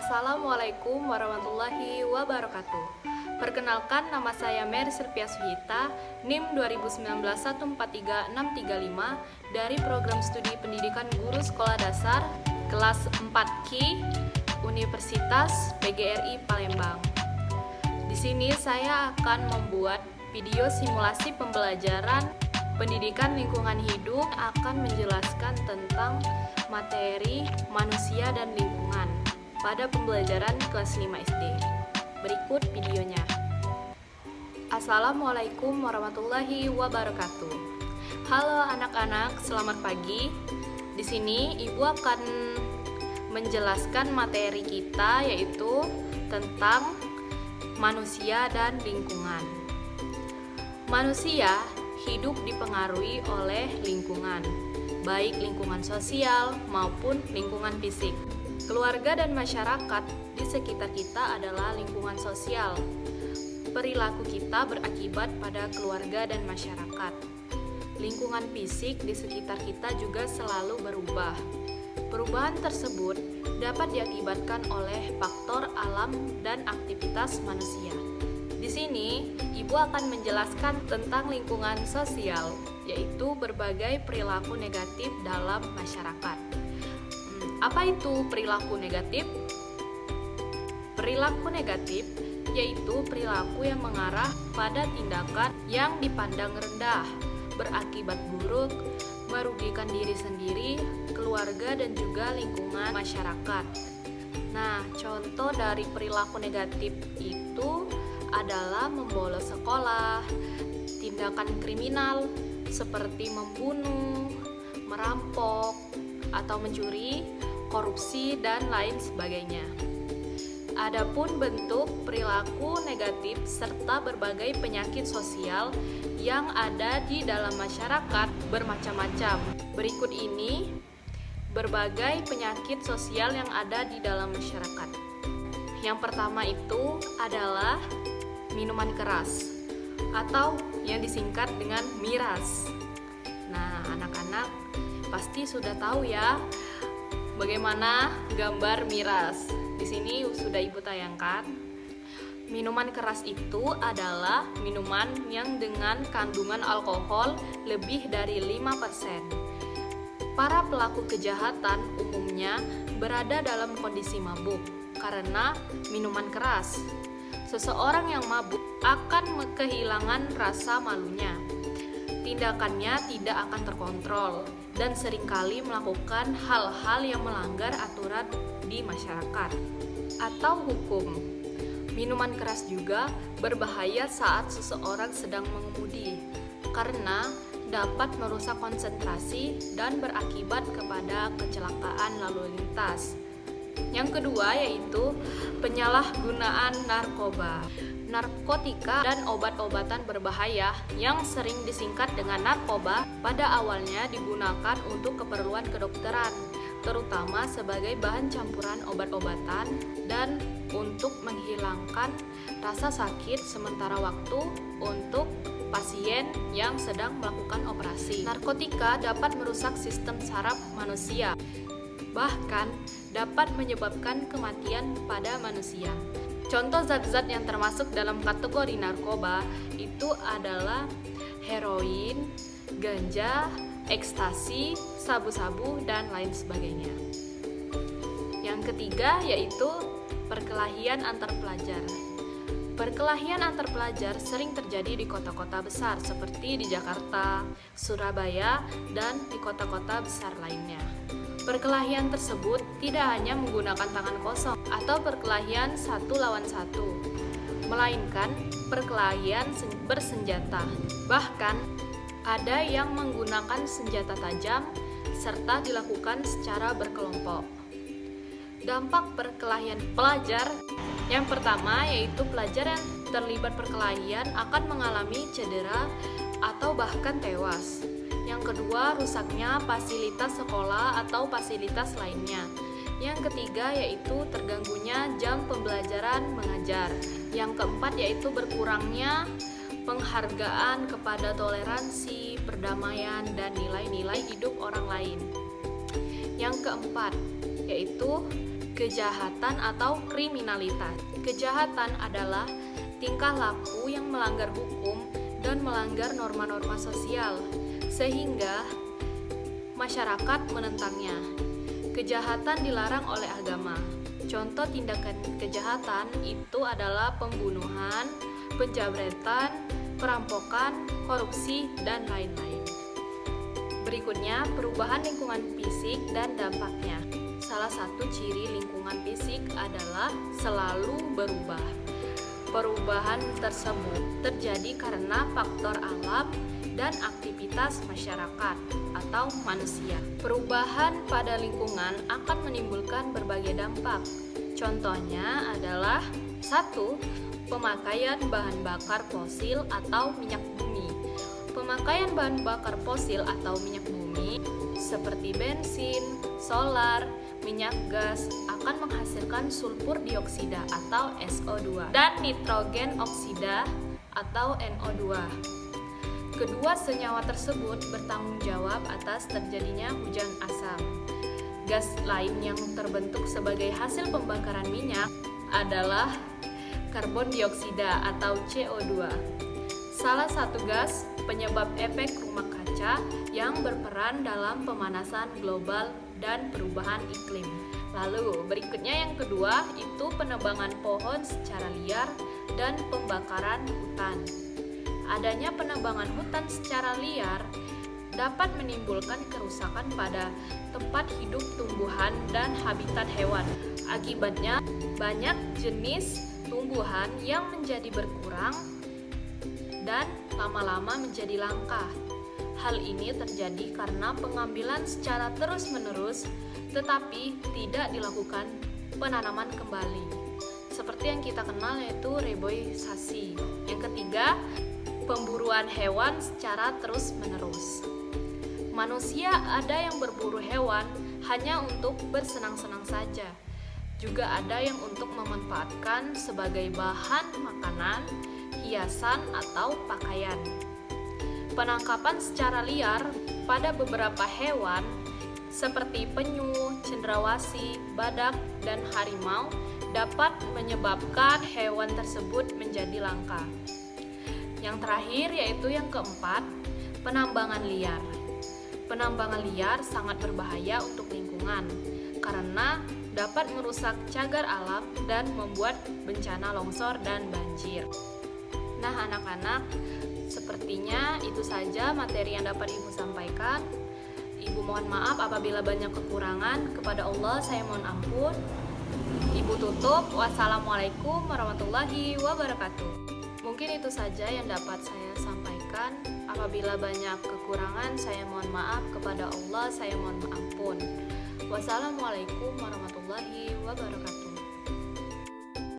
Assalamualaikum warahmatullahi wabarakatuh. Perkenalkan, nama saya Mary Sylvia Suhita, NIM 2019143635 dari Program Studi Pendidikan Guru Sekolah Dasar kelas 4Q Universitas PGRI Palembang. Di sini saya akan membuat video simulasi pembelajaran pendidikan lingkungan hidup, akan menjelaskan tentang materi manusia dan lingkungan pada pembelajaran kelas 5 SD. Berikut videonya. Assalamualaikum warahmatullahi wabarakatuh. Halo anak-anak, selamat pagi. Di sini Ibu akan menjelaskan materi kita, yaitu tentang manusia dan lingkungan. Manusia hidup dipengaruhi oleh lingkungan, baik lingkungan sosial maupun lingkungan fisik. Keluarga dan masyarakat di sekitar kita adalah lingkungan sosial. Perilaku kita berakibat pada keluarga dan masyarakat. Lingkungan fisik di sekitar kita juga selalu berubah. Perubahan tersebut dapat diakibatkan oleh faktor alam dan aktivitas manusia. Di sini, Ibu akan menjelaskan tentang lingkungan sosial, yaitu berbagai perilaku negatif dalam masyarakat. Apa itu perilaku negatif? Perilaku negatif yaitu perilaku yang mengarah pada tindakan yang dipandang rendah, berakibat buruk, merugikan diri sendiri, keluarga, dan juga lingkungan masyarakat. Nah, contoh dari perilaku negatif itu adalah membolos sekolah, tindakan kriminal seperti membunuh, merampok, atau mencuri, korupsi, dan lain sebagainya. Adapun bentuk perilaku negatif serta berbagai penyakit sosial yang ada di dalam masyarakat bermacam-macam. Berikut ini berbagai penyakit sosial yang ada di dalam masyarakat. Yang pertama itu adalah minuman keras atau yang disingkat dengan miras. Nah, anak-anak pasti sudah tahu ya bagaimana gambar miras. Di sini sudah Ibu tayangkan. Minuman keras itu adalah minuman yang dengan kandungan alkohol lebih dari 5%. Para pelaku kejahatan umumnya berada dalam kondisi mabuk karena minuman keras. Seseorang yang mabuk akan kehilangan rasa malunya. Tindakannya tidak akan terkontrol dan seringkali melakukan hal-hal yang melanggar aturan di masyarakat atau hukum. Minuman keras juga berbahaya saat seseorang sedang mengemudi karena dapat merusak konsentrasi dan berakibat kepada kecelakaan lalu lintas. Yang kedua yaitu penyalahgunaan narkoba. Narkotika dan obat-obatan berbahaya yang sering disingkat dengan narkoba pada awalnya digunakan untuk keperluan kedokteran, terutama sebagai bahan campuran obat-obatan dan untuk menghilangkan rasa sakit sementara waktu untuk pasien yang sedang melakukan operasi. Narkotika dapat merusak sistem saraf manusia, bahkan dapat menyebabkan kematian pada manusia. Contoh zat-zat yang termasuk dalam kategori narkoba itu adalah heroin, ganja, ekstasi, sabu-sabu, dan lain sebagainya. Yang ketiga yaitu perkelahian antar pelajar. Perkelahian antar pelajar sering terjadi di kota-kota besar seperti di Jakarta, Surabaya, dan di kota-kota besar lainnya. Perkelahian tersebut tidak hanya menggunakan tangan kosong atau perkelahian satu lawan satu, melainkan perkelahian bersenjata. Bahkan ada yang menggunakan senjata tajam serta dilakukan secara berkelompok. Dampak perkelahian pelajar yang pertama yaitu pelajar yang terlibat perkelahian akan mengalami cedera atau bahkan tewas. Yang kedua, rusaknya fasilitas sekolah atau fasilitas lainnya. Yang ketiga yaitu terganggunya jam pembelajaran mengajar. Yang keempat yaitu berkurangnya penghargaan kepada toleransi, perdamaian, dan nilai-nilai hidup orang lain. Yang keempat yaitu Kejahatan atau kriminalitas. Kejahatan adalah tingkah laku yang melanggar hukum dan melanggar norma-norma sosial, sehingga masyarakat menentangnya. Kejahatan dilarang oleh agama. Contoh tindakan kejahatan itu adalah pembunuhan, penjabretan, perampokan, korupsi, dan lain-lain. Berikutnya, perubahan lingkungan fisik dan dampaknya. Salah satu ciri lingkungan fisik adalah selalu berubah. Perubahan tersebut terjadi karena faktor alam dan aktivitas masyarakat atau manusia. Perubahan pada lingkungan akan menimbulkan berbagai dampak. Contohnya adalah 1. Pemakaian bahan bakar fosil atau minyak bumi. Pemakaian bahan bakar fosil atau minyak bumi seperti bensin, solar, minyak gas akan menghasilkan sulfur dioksida atau SO2 dan nitrogen oksida atau NO2. Kedua senyawa tersebut bertanggung jawab atas terjadinya hujan asam. Gas lain yang terbentuk sebagai hasil pembakaran minyak adalah karbon dioksida atau CO2. Salah satu gas penyebab efek rumah kaca yang berperan dalam pemanasan global dan perubahan iklim. Lalu berikutnya yang kedua itu penebangan pohon secara liar dan pembakaran hutan. Adanya penebangan hutan secara liar dapat menimbulkan kerusakan pada tempat hidup tumbuhan dan habitat hewan. Akibatnya banyak jenis tumbuhan yang menjadi berkurang dan lama-lama menjadi langka. Hal ini terjadi karena pengambilan secara terus-menerus tetapi tidak dilakukan penanaman kembali. Seperti yang kita kenal yaitu reboisasi. Yang ketiga, pemburuan hewan secara terus-menerus. Manusia ada yang berburu hewan hanya untuk bersenang-senang saja. Juga ada yang untuk memanfaatkan sebagai bahan makanan, hiasan, atau pakaian. Penangkapan secara liar pada beberapa hewan seperti penyu, cendrawasih, badak, dan harimau dapat menyebabkan hewan tersebut menjadi langka. Yang terakhir yaitu yang keempat, penambangan liar. Penambangan liar sangat berbahaya untuk lingkungan karena dapat merusak cagar alam dan membuat bencana longsor dan banjir. Nah anak-anak, sepertinya itu saja materi yang dapat Ibu sampaikan. Ibu mohon maaf apabila banyak kekurangan. Kepada Allah saya mohon ampun. Ibu tutup. Wassalamualaikum warahmatullahi wabarakatuh. Mungkin itu saja yang dapat saya sampaikan. Apabila banyak kekurangan, saya mohon maaf. Kepada Allah, saya mohon ampun. Wassalamualaikum warahmatullahi wabarakatuh.